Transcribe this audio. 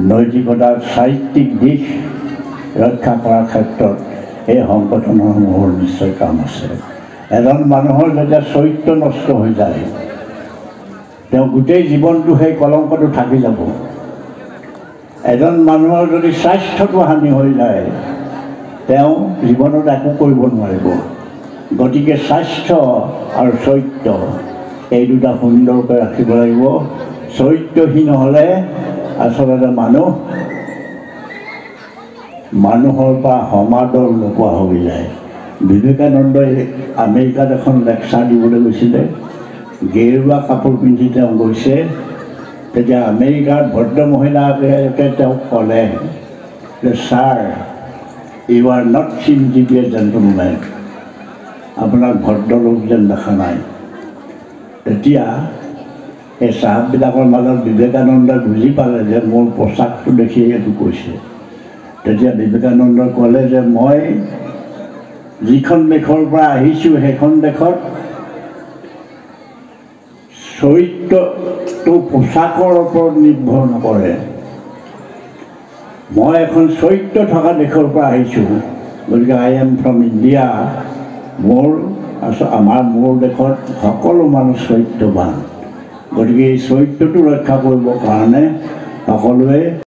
নৈতিকতাৰ সাহিত্যিক দিশ ৰক্ষা কৰাৰ ক্ষেত্ৰত এই সংগঠনসমূহৰ নিশ্চয় কাম আছে। এজন মানুহৰ যেতিয়া চৰিত্ৰ নষ্ট হৈ যায়, তেওঁ গোটেই জীৱনটো সেই কলংকটো থাকি যাব। এজন মানুহৰ যদি স্বাস্থ্যটো হানি হৈ যায়, তেওঁ জীৱনত একো কৰিব নোৱাৰিব। গতিকে স্বাস্থ্য আৰু চৰিত্ৰ এই দুটা সুন্দৰকৈ ৰাখিব লাগিব। চৰিত্ৰহীন হ'লে আচলতে মানুহৰ পৰা সমাদৰ নোপোৱা হৈ যায়। বিবেকানন্দই আমেৰিকাত এখন লেকচাৰ দিবলৈ গৈছিলে। গেৰুৱা কাপোৰ পিন্ধি তেওঁ গৈছে। তেতিয়া আমেৰিকাৰ ভদ্ৰ মহিলাগৰাকীয়ে তেওঁক ক'লে যে ছাৰ, ইউ আৰ নট চিন টু বি এ জেণ্টলমেন, আপোনাক ভদ্ৰলোক যেন দেখা নাই। তেতিয়া এই চাহাববিলাকৰ মাজত বিবেকানন্দই বুজি পালে যে মোৰ পোচাকটো দেখি এইটো কৈছে। তেতিয়া বিবেকানন্দই ক'লে যে মই যিখন দেশৰ পৰা আহিছোঁ, সেইখন দেশত চৰিত্ৰটো পোচাকৰ ওপৰত নিৰ্ভৰ নকৰে। মই এখন চৰিত্ৰ থকা দেশৰ পৰা আহিছোঁ, গতিকে আই এম ফ্ৰম ইণ্ডিয়া। মোৰ দেশত সকলো মানুহ চৰিত্ৰৱান। গতিকে এই চৰিত্ৰটো ৰক্ষা কৰিবৰ কাৰণে সকলোৱে